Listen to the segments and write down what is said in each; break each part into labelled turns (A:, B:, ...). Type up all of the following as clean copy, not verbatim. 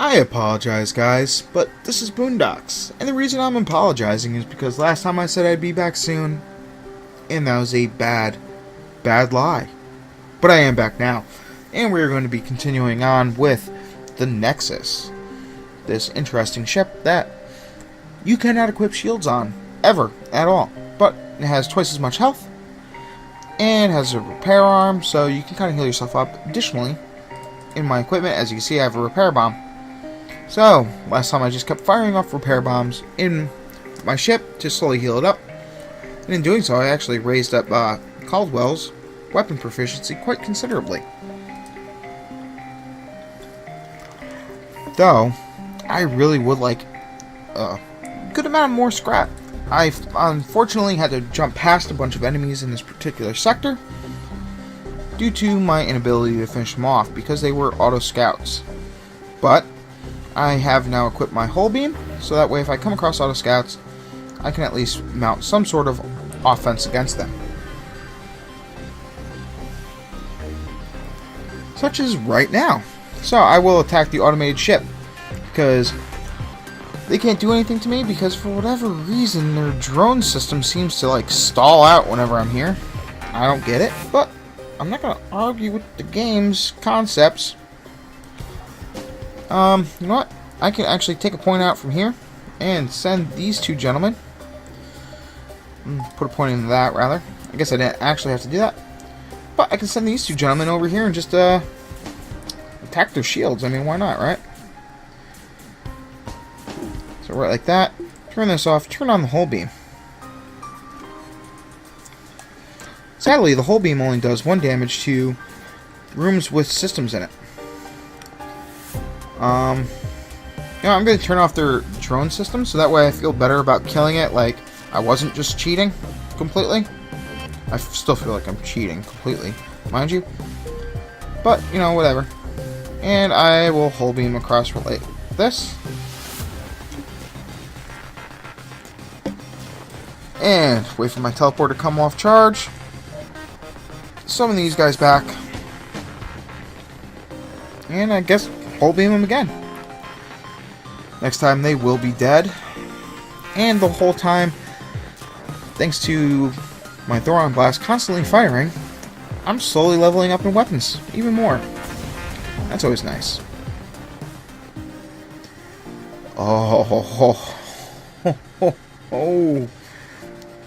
A: I apologize, guys, but this is Boondocks, and the reason I'm apologizing is because last time I said I'd be back soon, and that was a bad lie. But I am back now, and we're going to be continuing on with the Nexus, this interesting ship that you cannot equip shields on, ever, at all, but it has twice as much health, and has a repair arm, so you can kind of heal yourself up. Additionally, in my equipment, as you can see, I have a repair bomb. So, last time I just kept firing off repair bombs in my ship to slowly heal it up. And in doing so, I actually raised up Caldwell's weapon proficiency quite considerably. Though, I really would like a good amount more scrap. I've unfortunately had to jump past a bunch of enemies in this particular sector due to my inability to finish them off because they were auto scouts. But I have now equipped my hull beam, so that way if I come across auto scouts, I can at least mount some sort of offense against them. Such as right now. So I will attack the automated ship, because they can't do anything to me because for whatever reason their drone system seems to like stall out whenever I'm here. I don't get it, but I'm not going to argue with the game's concepts. You know what? I can actually take a point out from here and send these two gentlemen. Put a point into that, rather. I guess I didn't actually have to do that. But I can send these two gentlemen over here and just, attack their shields. I mean, why not, right? So right like that. Turn this off. Turn on the hull beam. Sadly, the hull beam only does 1 damage to rooms with systems in it. You know, I'm going to turn off their drone system, so that way I feel better about killing it, like I wasn't just cheating completely. I still feel like I'm cheating completely, mind you. But, you know, whatever. And I will hull beam across like this. And wait for my teleport to come off charge. Summon these guys back. And I guess hull beam them again. Next time they will be dead. And the whole time, thanks to my Thoron Blast constantly firing, I'm slowly leveling up in weapons, even more. That's always nice. Oh.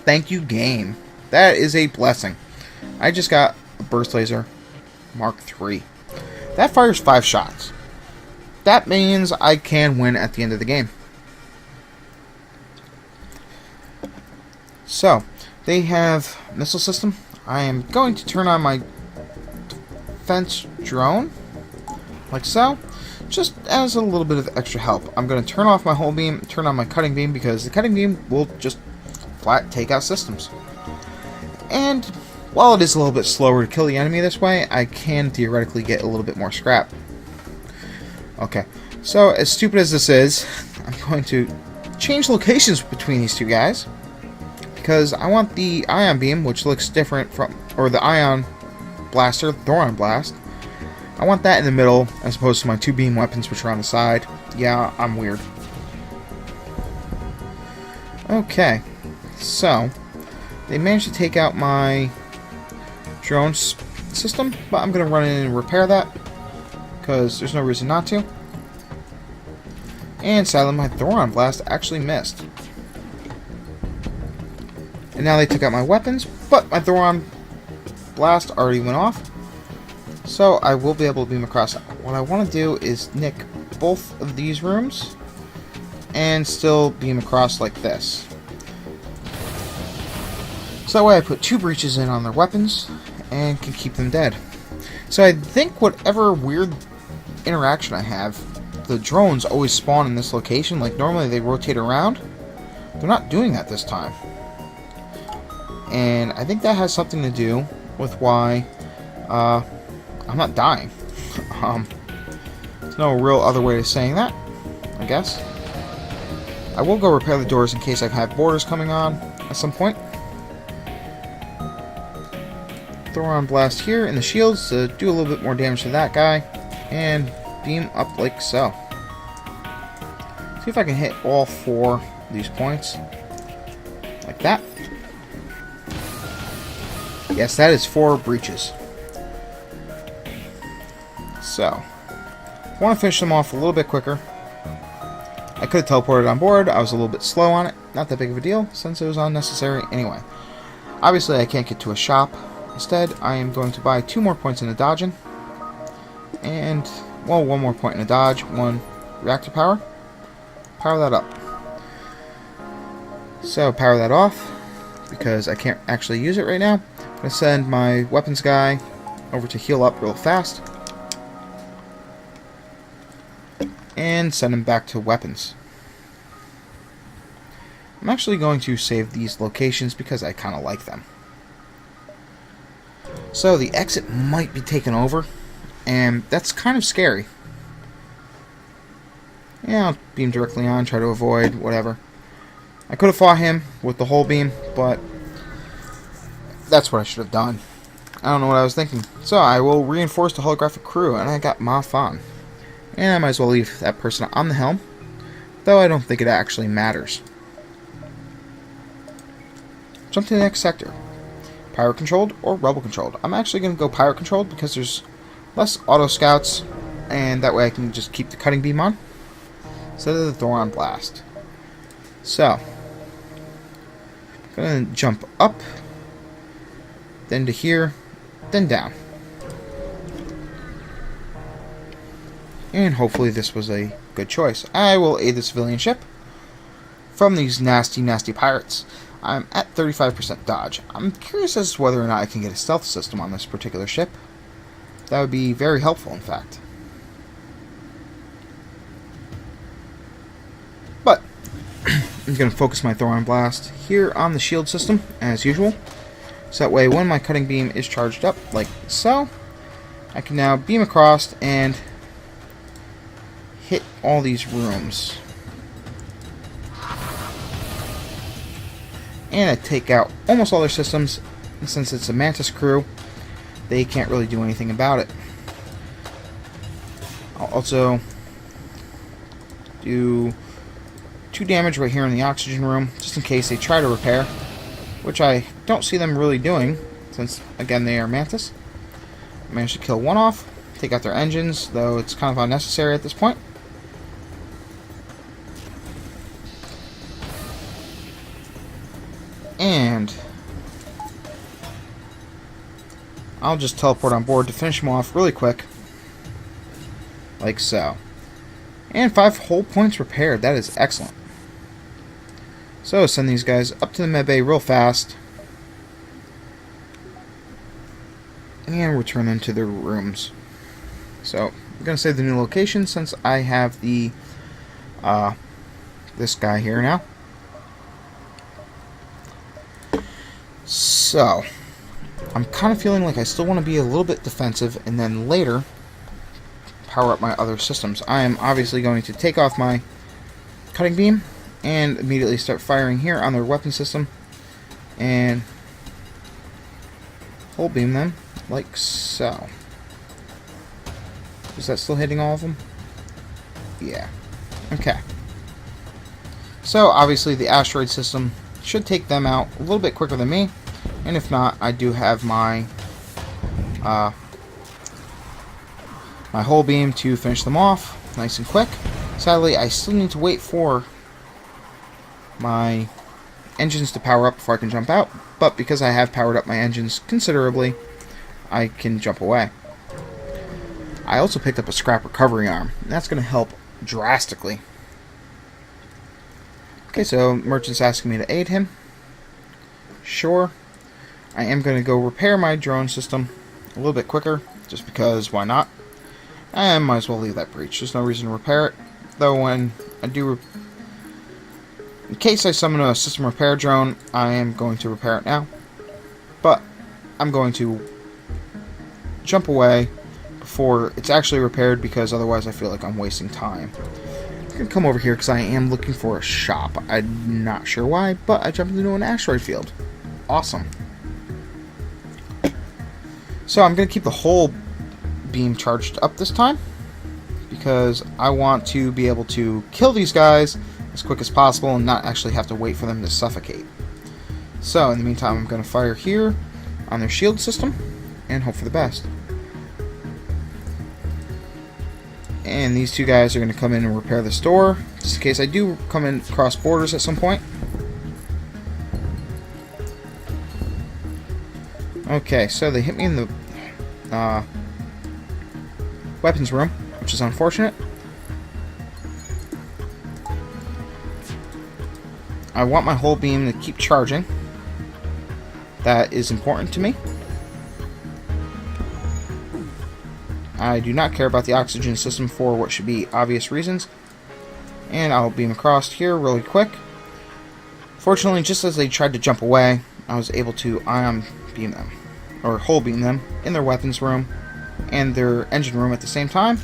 A: Thank you, game. That is a blessing. I just got a Burst Laser Mark III. That fires 5 shots. That means I can win at the end of the game. So, they have missile system. I am going to turn on my defense drone, like so, just as a little bit of extra help. I'm going to turn off my hull beam, turn on my cutting beam, because the cutting beam will just flat take out systems. And while it is a little bit slower to kill the enemy this way, I can theoretically get a little bit more scrap. Okay, so as stupid as this is, I'm going to change locations between these two guys, because I want the ion beam, which looks different from, or the ion blaster, Thoron Blast, I want that in the middle, as opposed to my 2 beam weapons, which are on the side. Yeah, I'm weird. Okay, so they managed to take out my drone system, but I'm going to run in and repair that, because there's no reason not to. And sadly, my Thoron Blast actually missed. And now they took out my weapons, but my Thoron Blast already went off. So I will be able to beam across. What I want to do is nick both of these rooms and still beam across like this. So that way I put 2 breaches in on their weapons and can keep them dead. So I think whatever weird interaction I have, the drones always spawn in this location. Like normally they rotate around. They're not doing that this time. And I think that has something to do with why I'm not dying. There's no real other way of saying that, I guess. I will go repair the doors in case I have boarders coming on at some point. Thoron Blast here in the shields to do a little bit more damage to that guy, and beam up like so. See if I can hit all 4 of these points. Like that. Yes, that is 4 breaches. So, I want to finish them off a little bit quicker. I could have teleported on board. I was a little bit slow on it. Not that big of a deal, since it was unnecessary anyway. Obviously, I can't get to a shop. Instead, I am going to buy 2 more points in a dodging. And, well, 1 more point in a dodge. 1 reactor power. Power that up. So, power that off, because I can't actually use it right now. I'm going to send my weapons guy over to heal up real fast. And send him back to weapons. I'm actually going to save these locations because I kind of like them. So the exit might be taken over, and that's kind of scary. Yeah, I'll beam directly on, try to avoid, whatever. I could have fought him with the whole beam, but that's what I should have done. I don't know what I was thinking. So I will reinforce the holographic crew, and I got Ma Fan. And I might as well leave that person on the helm, though I don't think it actually matters. Jump to the next sector. Pirate controlled or rebel controlled? I'm actually going to go pirate controlled because there's less auto scouts, and that way I can just keep the cutting beam on instead of the Thoron blast. So, I'm going to jump up, then to here, then down. And hopefully this was a good choice. I will aid the civilian ship from these nasty, nasty pirates. I'm at 35% dodge. I'm curious as to whether or not I can get a stealth system on this particular ship. That would be very helpful, in fact. But I'm going to focus my Thoron blast here on the shield system, as usual. So that way, when my cutting beam is charged up, like so, I can now beam across and hit all these rooms. And I take out almost all their systems. And since it's a Mantis crew, they can't really do anything about it. I'll also do 2 damage right here in the oxygen room, just in case they try to repair, which I don't see them really doing, since, again, they are Mantis. I managed to kill 1 off, take out their engines, though it's kind of unnecessary at this point. And I'll just teleport on board to finish them off really quick. Like so. And 5 whole points repaired. That is excellent. So send these guys up to the medbay real fast. And return them to their rooms. So I'm going to save the new location since I have the this guy here now. So, I'm kind of feeling like I still want to be a little bit defensive and then later power up my other systems. I am obviously going to take off my cutting beam and immediately start firing here on their weapon system and whole beam them like so. Is that still hitting all of them? Yeah. Okay. So, obviously the asteroid system should take them out a little bit quicker than me, and if not, I do have my my whole beam to finish them off nice and quick. Sadly, I still need to wait for my engines to power up before I can jump out, but because I have powered up my engines considerably, I can jump away. I also picked up a scrap recovery arm, and that's going to help drastically. Okay, so Merchant's asking me to aid him. Sure. I am going to go repair my drone system a little bit quicker, just because, why not? I might as well leave that breach. There's no reason to repair it. Though when I do... in case I summon a system repair drone, I am going to repair it now. But I'm going to jump away before it's actually repaired, because otherwise I feel like I'm wasting time. I'm going to come over here because I am looking for a shop. I'm not sure why, but I jumped into an asteroid field. Awesome. So I'm going to keep the whole beam charged up this time, because I want to be able to kill these guys as quick as possible and not actually have to wait for them to suffocate. So in the meantime, I'm going to fire here on their shield system and hope for the best. And these two guys are going to come in and repair the store, just in case I do come in cross borders at some point. Okay, so they hit me in the weapons room, which is unfortunate. I want my whole beam to keep charging. That is important to me. I do not care about the oxygen system for what should be obvious reasons. And I'll beam across here really quick. Fortunately, just as they tried to jump away, I was able to ion beam them, or hull beam them, in their weapons room and their engine room at the same time,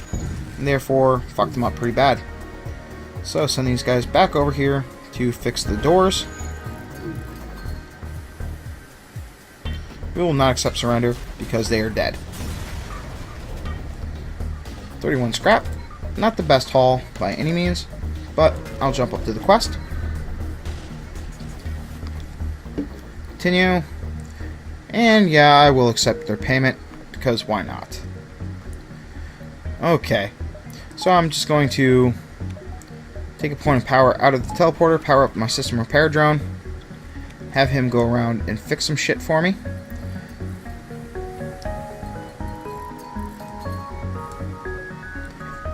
A: and therefore fucked them up pretty bad. So send these guys back over here to fix the doors. We will not accept surrender because they are dead. 31 scrap. Not the best haul by any means, but I'll jump up to the quest. Continue. And yeah, I will accept their payment because why not? Okay. So I'm just going to take a point of power out of the teleporter, power up my system repair drone, have him go around and fix some shit for me.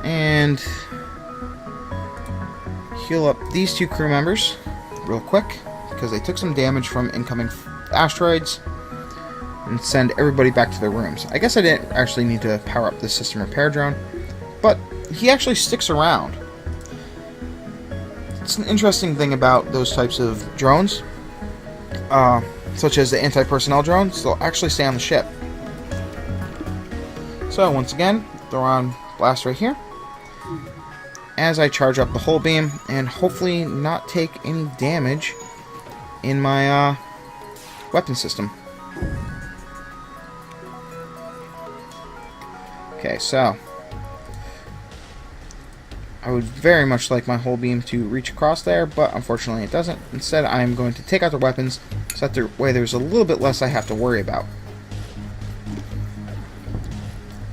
A: And heal up these two crew members real quick because they took some damage from incoming asteroids, and send everybody back to their rooms. I guess I didn't actually need to power up the system repair drone, but he actually sticks around. It's an interesting thing about those types of drones, such as the anti-personnel drones. They'll actually stay on the ship. So once again, throw on blast right here as I charge up the hull beam and hopefully not take any damage in my weapon system. Okay, so I would very much like my hull beam to reach across there, but unfortunately it doesn't. Instead, I am going to take out their weapons so that way there's a little bit less I have to worry about.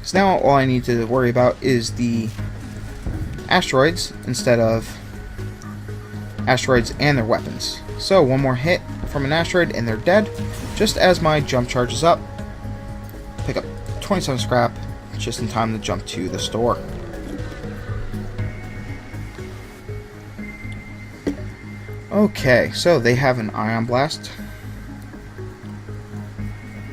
A: So now all I need to worry about is the asteroids instead of asteroids and their weapons. So one more hit from an asteroid and they're dead. Just as my jump charges up, pick up 27 scrap just in time to jump to the store. Okay, so they have an ion blast,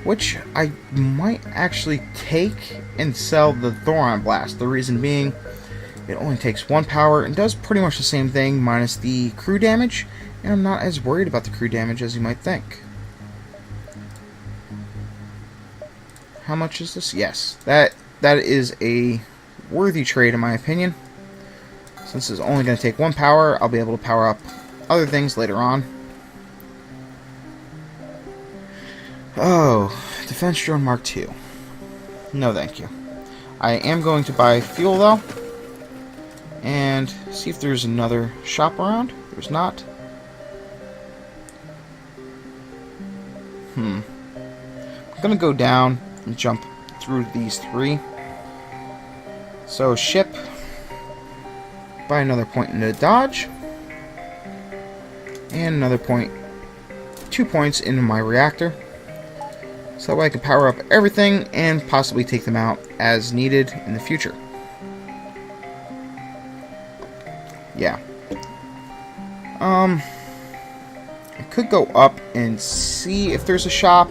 A: which I might actually take and sell the Thoron blast. The reason being, it only takes 1 power and does pretty much the same thing minus the crew damage, and I'm not as worried about the crew damage as you might think. How much is this? Yes, that is a worthy trade in my opinion. Since it's only going to take 1 power, I'll be able to power up other things later on. Oh, Defense Drone Mark II. No thank you. I am going to buy fuel though, and see if there's another shop around. There's not. I'm gonna go down and jump through these 3. So ship, buy another point into dodge, and another point, 2 points into my reactor. So that way I can power up everything and possibly take them out as needed in the future. Yeah. I could go up and see if there's a shop.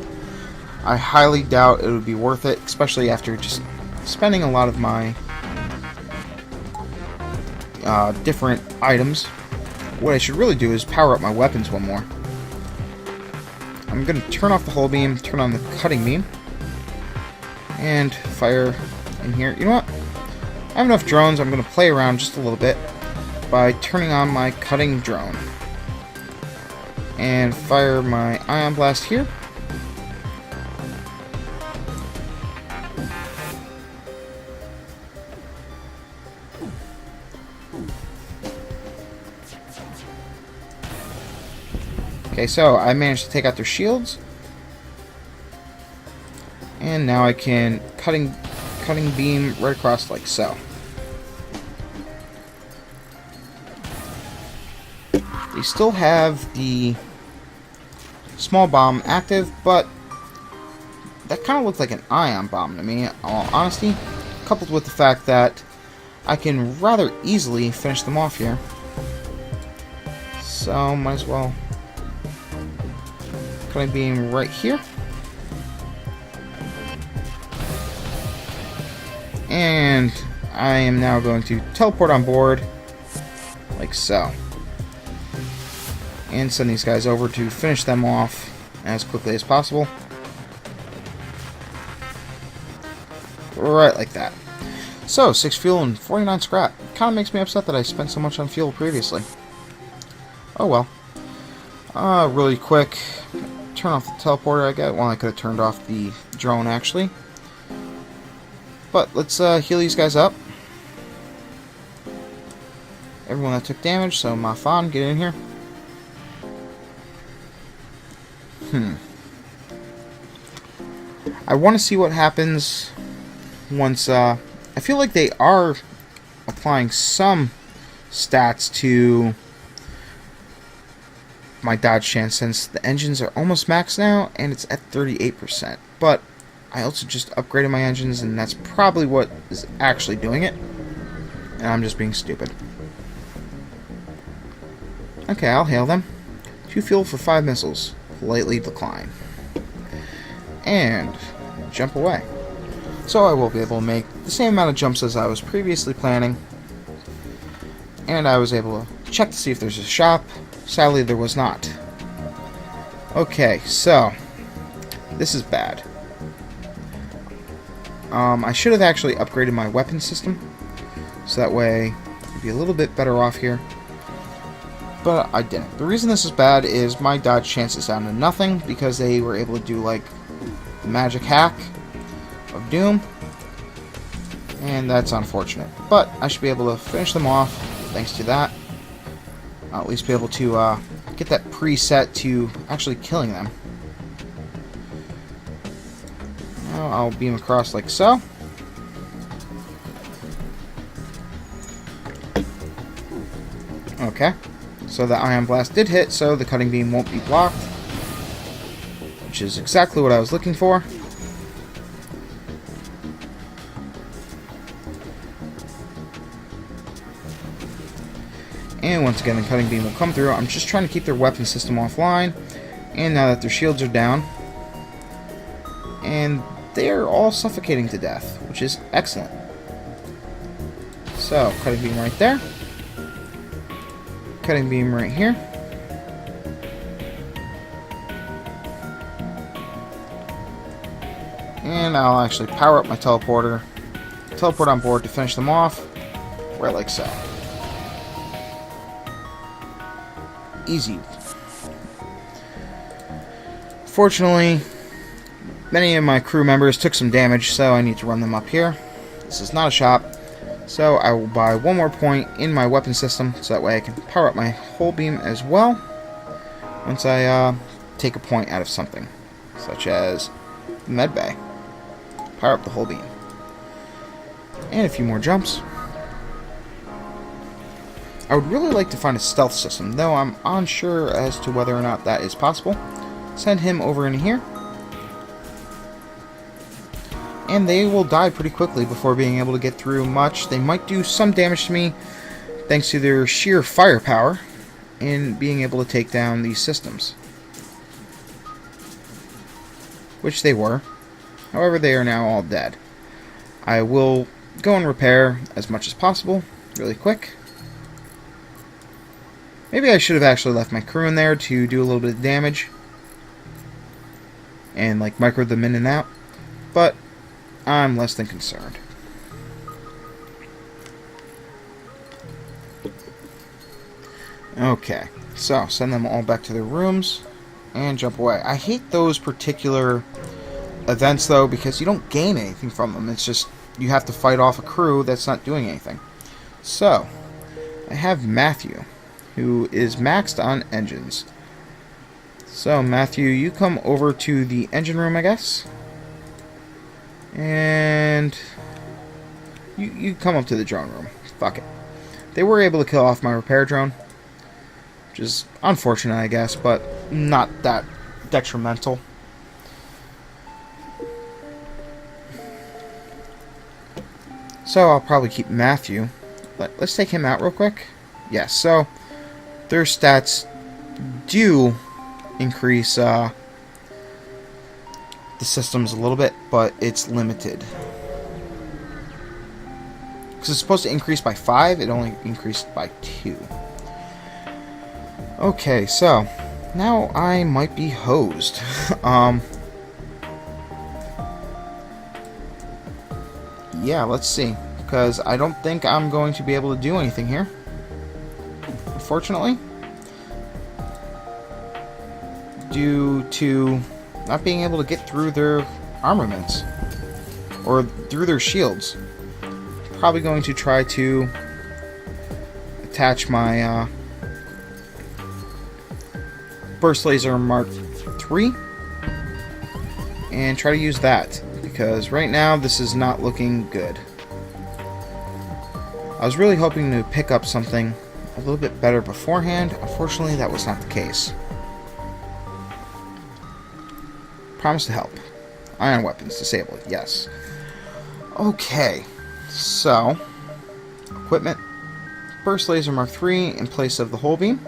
A: I highly doubt it would be worth it, especially after just spending a lot of my different items. What I should really do is power up my weapons one more. I'm going to turn off the hull beam, turn on the cutting beam, and fire in here. You know what? I have enough drones. I'm going to play around just a little bit by turning on my cutting drone and fire my ion blast here. Okay, so I managed to take out their shields. And now I can cutting beam right across like so. They still have the small bomb active, but that kind of looks like an ion bomb to me, in all honesty, coupled with the fact that I can rather easily finish them off here. So, might as well cutting beam right here. And I am now going to teleport on board, like so. And send these guys over to finish them off as quickly as possible. Right like that. So, 6 fuel and 49 scrap. Kind of makes me upset that I spent so much on fuel previously. Oh well. Really quick, turn off the teleporter I got. Well, I could have turned off the drone actually. But let's heal these guys up. Everyone that took damage, so Mafan, get in here. I want to see what happens once, I feel like they are applying some stats to my dodge chance since the engines are almost maxed now and it's at 38%. But I also just upgraded my engines, and that's probably what is actually doing it. And I'm just being stupid. Okay, I'll hail them. 2 fuel for 5 missiles. Politely decline. And jump away. So I will be able to make the same amount of jumps as I was previously planning. And I was able to check to see if there's a shop. Sadly, there was not. Okay, so this is bad. I should have actually upgraded my weapon system, so that way I'd be a little bit better off here. But I didn't. The reason this is bad is my dodge chance is down to nothing because they were able to do like the magic hack of doom, and that's unfortunate. But I should be able to finish them off thanks to that. I'll at least be able to get that preset to actually killing them. Now I'll beam across like so. Okay. So the ion blast did hit, so the cutting beam won't be blocked. Which is exactly what I was looking for. And once again, the cutting beam will come through. I'm just trying to keep their weapon system offline. And now that their shields are down. And they're all suffocating to death, which is excellent. So, cutting beam right there. Cutting beam right here. And I'll actually power up my teleporter. Teleport on board to finish them off. Right like so. Easy. Fortunately, many of my crew members took some damage, so I need to run them up here. This is not a shop, so I will buy one more point in my weapon system, so that way I can power up my whole beam as well, once I take a point out of something, such as the med bay. Power up the whole beam. And a few more jumps. I would really like to find a stealth system, though I'm unsure as to whether or not that is possible. Send him over in here. And they will die pretty quickly before being able to get through much. They might do some damage to me thanks to their sheer firepower in being able to take down these systems. Which they were. However, they are now all dead. I will go and repair as much as possible, really quick. Maybe I should have actually left my crew in there to do a little bit of damage. And like micro them in and out. But I'm less than concerned. Okay, so send them all back to their rooms and jump away. I hate those particular events though because you don't gain anything from them. It's just you have to fight off a crew that's not doing anything. So, I have Matthew, who is maxed on engines. So, Matthew, you come over to the engine room, I guess. And you come up to the drone room. Fuck it. They were able to kill off my repair drone, which is unfortunate, I guess, but not that detrimental. So I'll probably keep Matthew. Let's take him out real quick. Yes, so their stats do increase the systems a little bit, but it's limited. Because it's supposed to increase by 5, it only increased by 2. Okay, so now I might be hosed. Yeah, let's see. Because I don't think I'm going to be able to do anything here, unfortunately, due to not being able to get through their armaments or through their shields. Probably going to try to attach my Burst Laser Mark III and try to use that, because right now this is not looking good. I was really hoping to pick up something a little bit better beforehand. Unfortunately, that was not the case. Promise to help. Ion weapons disabled, yes. Okay, so equipment, Burst Laser Mark III in place of the hull beam.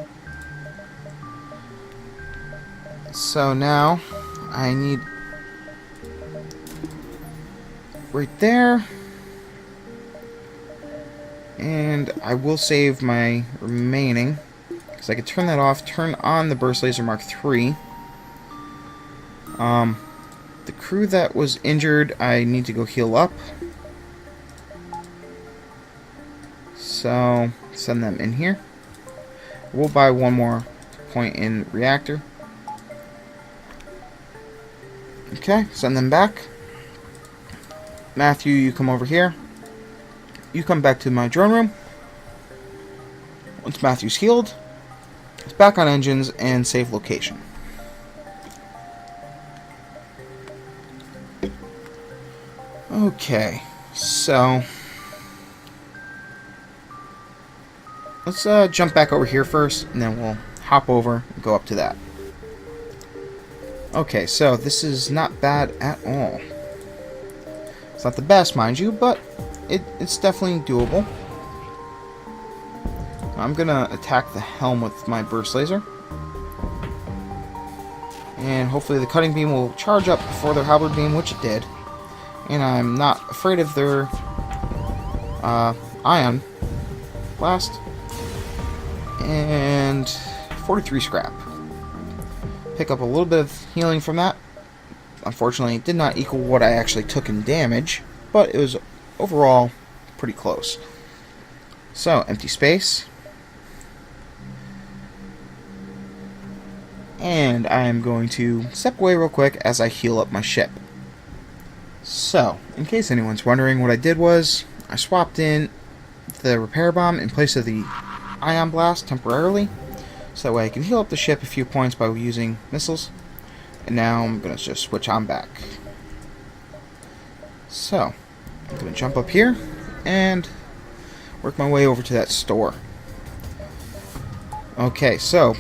A: So now I need right there, and I will save my remaining because I could turn that off, turn on the Burst Laser Mark III. The crew that was injured, I need to go heal up. So, send them in here. We'll buy one more point in reactor. Okay, send them back. Matthew, you come over here. You come back to my drone room. Once Matthew's healed, it's back on engines and save location. Okay, so let's jump back over here first, and then we'll hop over and go up to that. Okay, so this is not bad at all. It's not the best, mind you, but it's definitely doable. I'm gonna attack the helm with my burst laser, and hopefully the cutting beam will charge up before their halberd beam, which it did. And I'm not afraid of their ion blast. And 43 scrap. Pick up a little bit of healing from that. Unfortunately, it did not equal what I actually took in damage, but it was overall pretty close. So, empty space. And I am going to step away real quick as I heal up my ship. So, in case anyone's wondering, what I did was I swapped in the repair bomb in place of the ion blast temporarily, so that way I can heal up the ship a few points by using missiles. And now I'm going to just switch on back. So, I'm going to jump up here and work my way over to that store. Okay, so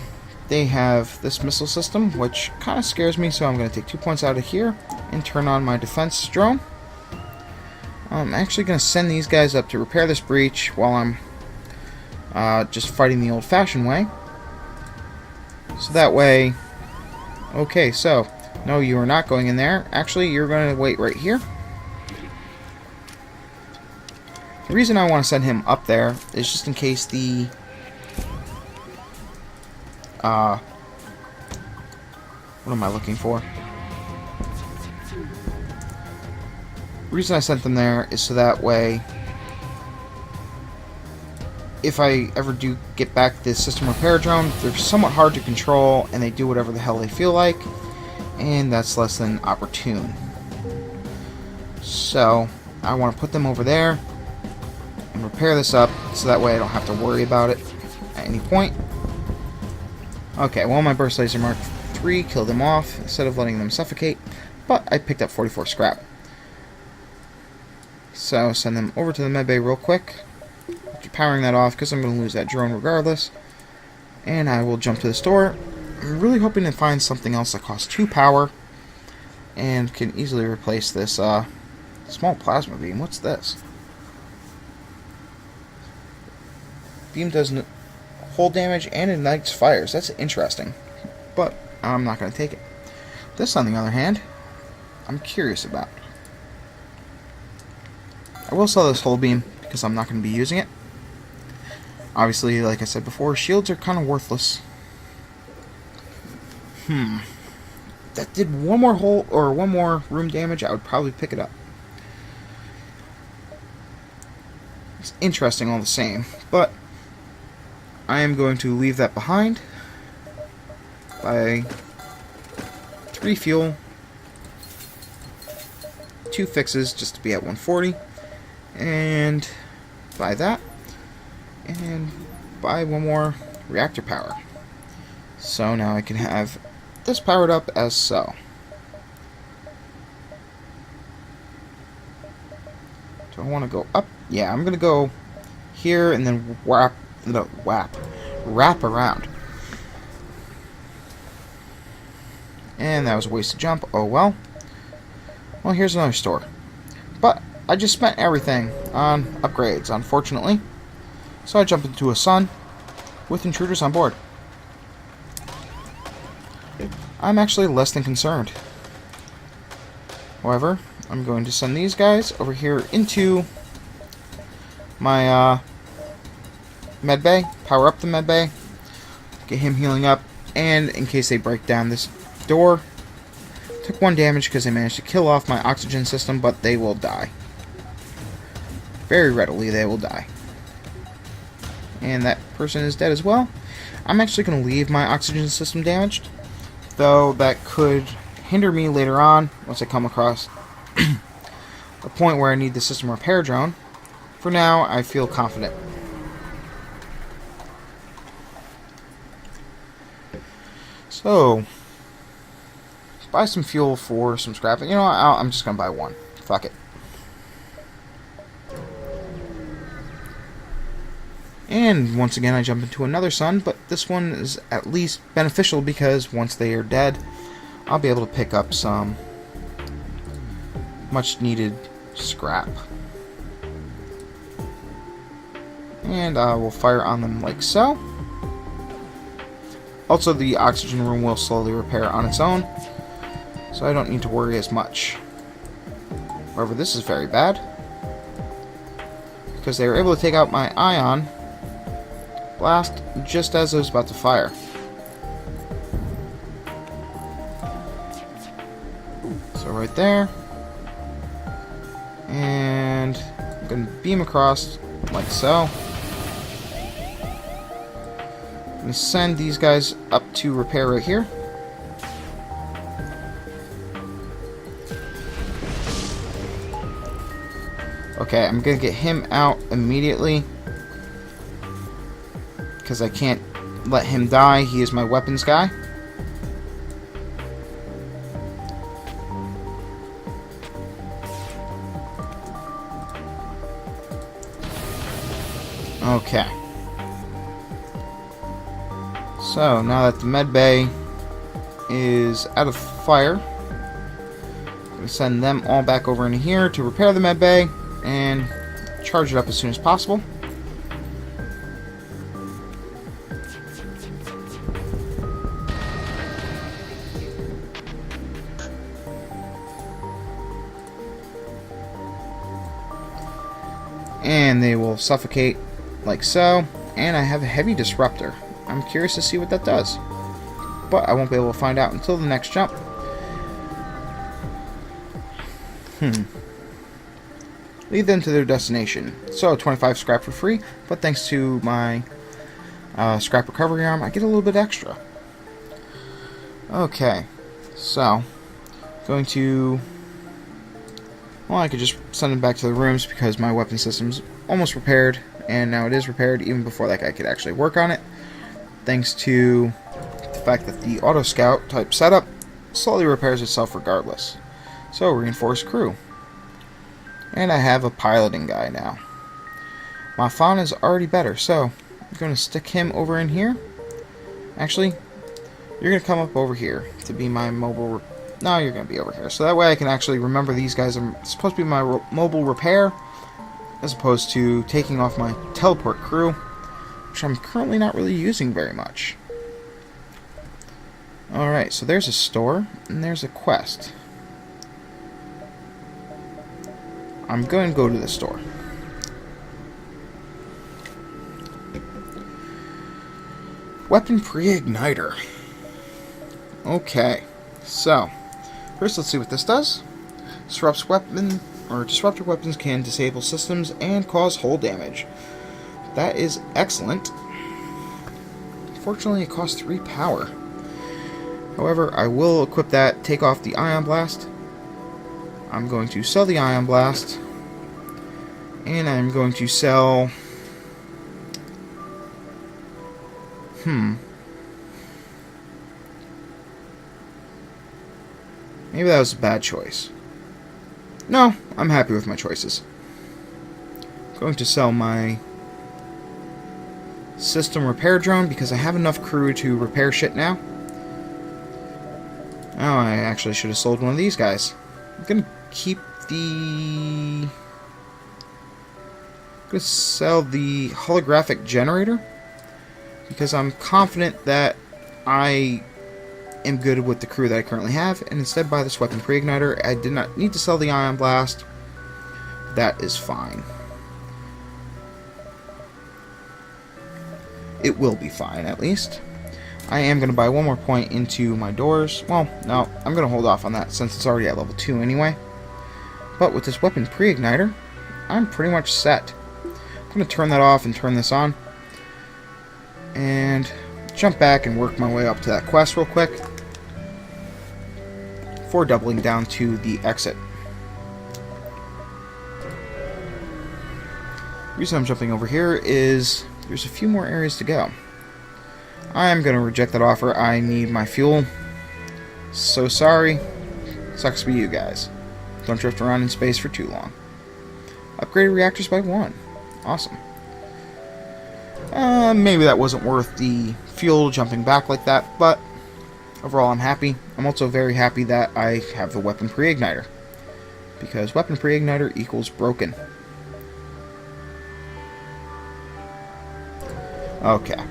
A: they have this missile system, which kind of scares me, so I'm going to take 2 points out of here and turn on my defense drone. I'm actually going to send these guys up to repair this breach while I'm just fighting the old-fashioned way. So that way... Okay, so, no, you are not going in there. Actually, you're going to wait right here. The reason I want to send him up there is just in case the... what am I looking for? The reason I sent them there is so that way, if I ever do get back this system repair drone, they're somewhat hard to control, and they do whatever the hell they feel like, and that's less than opportune. So, I want to put them over there, and repair this up, so that way I don't have to worry about it at any point. Okay, well, my Burst Laser Mark 3, kill them off instead of letting them suffocate, but I picked up 44 scrap. So send them over to the medbay real quick, after powering that off because I'm going to lose that drone regardless, and I will jump to the store. I'm really hoping to find something else that costs 2 power and can easily replace this small plasma beam. What's this? Beam does hold damage and ignites fires. That's interesting, but I'm not going to take it. This, on the other hand, I'm curious about. I will sell this whole beam because I'm not going to be using it. Obviously, like I said before, shields are kind of worthless. That did one more hole or one more room damage, I would probably pick it up. It's interesting all the same, but I am going to leave that behind. Buy 3 fuel, 2 fixes just to be at 140, and buy that, and buy 1 more reactor power. So now I can have this powered up as so. Do I want to go up? Yeah, I'm going to go here and then wrap around. And that was a wasted jump. Oh well. Well, here's another store. But I just spent everything on upgrades, unfortunately. So I jumped into a sun with intruders on board. I'm actually less than concerned. However, I'm going to send these guys over here into my medbay, power up the medbay, get him healing up, and in case they break down this door, took 1 damage because I managed to kill off my oxygen system, but they will die. Very readily they will die. And that person is dead as well. I'm actually going to leave my oxygen system damaged, though that could hinder me later on once I come across the point where I need the system repair drone. For now, I feel confident. So, buy some fuel for some scrap. You know what? I'm just going to buy 1. Fuck it. And once again, I jump into another sun, but this one is at least beneficial because once they are dead, I'll be able to pick up some much needed scrap. And I will fire on them like so. Also, the oxygen room will slowly repair on its own, so I don't need to worry as much. However, this is very bad, because they were able to take out my ion blast just as I was about to fire. So right there, and I'm going to beam across like so. I'm going to send these guys up to repair right here. Okay, I'm going to get him out immediately because I can't let him die. He is my weapons guy. Okay. So, now that the medbay is out of fire, I'm going to send them all back over in here to repair the medbay and charge it up as soon as possible. And they will suffocate like so. And I have a heavy disruptor. I'm curious to see what that does, but I won't be able to find out until the next jump. Lead them to their destination. So 25 scrap for free, but thanks to my scrap recovery arm, I get a little bit extra. Okay, so going to... Well, I could just send them back to the rooms because my weapon system's almost repaired, and now it is repaired even before that guy could actually work on it. Thanks to fact that the auto scout type setup slowly repairs itself regardless. So, reinforced crew. And I have a piloting guy now. My fauna is already better, so I'm going to stick him over in here. Actually, you're going to come up over here to be my mobile... No, you're going to be over here. So that way I can actually remember these guys are supposed to be my mobile repair, as opposed to taking off my teleport crew, which I'm currently not really using very much. Alright, so there's a store, and there's a quest. I'm going to go to the store. Weapon pre-igniter. Okay, so first let's see what this does. Disrupts weapon, or disruptor weapons can disable systems and cause hull damage. That is excellent. Fortunately, it costs 3 power. However, I will equip that, take off the Ion Blast. I'm going to sell the Ion Blast. And I'm going to sell... Maybe that was a bad choice. No, I'm happy with my choices. I'm going to sell my system repair drone because I have enough crew to repair shit now. Oh, I actually should have sold one of these guys. I'm going to keep the... I'm going to sell the holographic generator because I'm confident that I am good with the crew that I currently have, and instead buy this weapon pre-igniter. I did not need to sell the Ion Blast. That is fine. It will be fine, at least. I am going to buy one more point into my doors. Well, no, I'm going to hold off on that since it's already at level 2 anyway. But with this weapon pre-igniter, I'm pretty much set. I'm going to turn that off and turn this on. And jump back and work my way up to that quest real quick before doubling down to the exit. The reason I'm jumping over here is there's a few more areas to go. I'm going to reject that offer. I need my fuel. So sorry. Sucks for you guys. Don't drift around in space for too long. Upgraded reactors by 1. Awesome. Maybe that wasn't worth the fuel jumping back like that, but overall I'm happy. I'm also very happy that I have the weapon pre-igniter, because weapon pre-igniter equals broken. Okay. I'm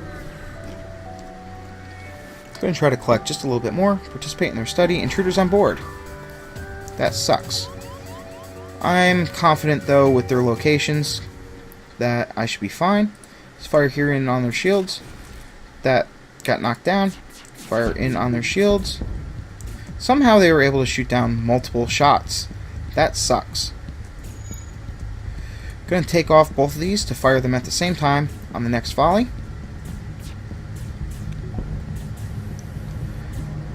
A: going to try to collect just a little bit more, participate in their study. Intruders on board. That sucks. I'm confident though with their locations that I should be fine. Let's fire here in on their shields. That got knocked down. Fire in on their shields. Somehow they were able to shoot down multiple shots. That sucks. Going to take off both of these to fire them at the same time on the next volley.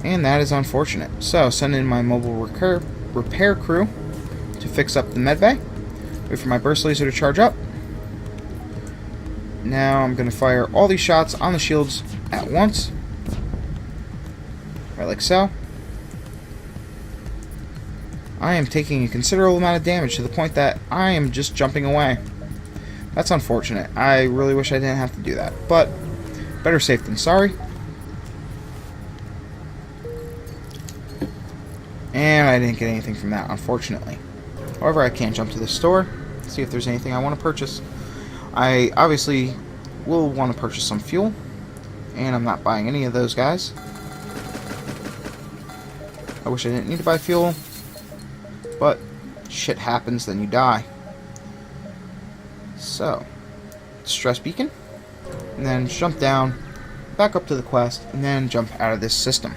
A: And that is unfortunate. So, send in my mobile repair crew to fix up the medbay. Wait for my burst laser to charge up. Now I'm going to fire all these shots on the shields at once. Right like so. I am taking a considerable amount of damage to the point that I am just jumping away. That's unfortunate. I really wish I didn't have to do that. But, better safe than sorry. And I didn't get anything from that, unfortunately. However, I can jump to the store, see if there's anything I want to purchase. I obviously will want to purchase some fuel, and I'm not buying any of those guys. I wish I didn't need to buy fuel, but shit happens, then you die. So, stress beacon, and then jump down, back up to the quest, and then jump out of this system.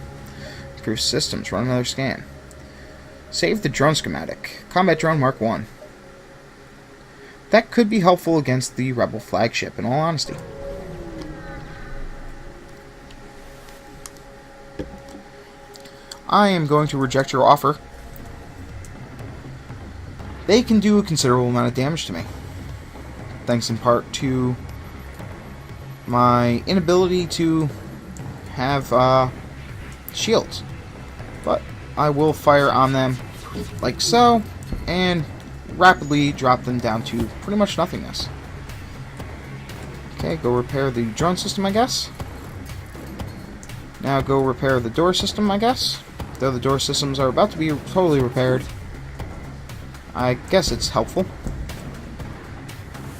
A: Improve systems, run another scan. Save the drone schematic. Combat drone Mark 1. That could be helpful against the Rebel flagship, in all honesty. I am going to reject your offer. They can do a considerable amount of damage to me. Thanks in part to my inability to have shields. But I will fire on them like so, and rapidly drop them down to pretty much nothingness. Okay, go repair the drone system, I guess. Now go repair the door system, I guess. Though the door systems are about to be totally repaired, I guess it's helpful.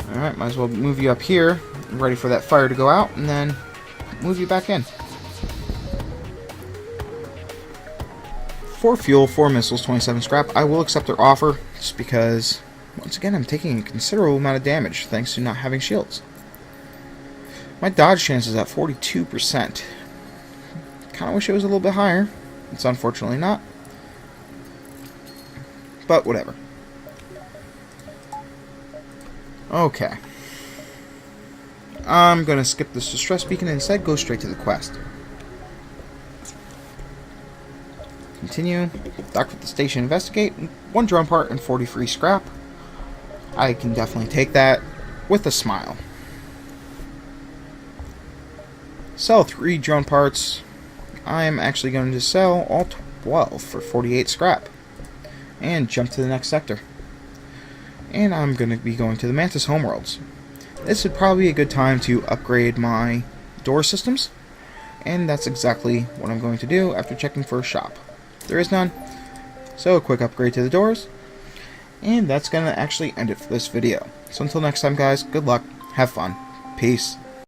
A: Alright, might as well move you up here, ready for that fire to go out, and then move you back in. 4 fuel, 4 missiles, 27 scrap. I will accept their offer, just because, once again, I'm taking a considerable amount of damage, thanks to not having shields. My dodge chance is at 42%. Kinda wish it was a little bit higher. It's unfortunately not. But whatever. Okay. I'm gonna skip this distress beacon and instead go straight to the quest. Continue. Dock at the station, investigate. 1 drone part and 40 free scrap. I can definitely take that with a smile. Sell 3 drone parts. I am actually going to sell all 12 for 48 scrap. And jump to the next sector. And I'm going to be going to the Mantis homeworlds. This would probably be a good time to upgrade my door systems. And that's exactly what I'm going to do after checking for a shop. There is none. So a quick upgrade to the doors. And that's going to actually end it for this video. So until next time, guys, good luck, have fun, peace.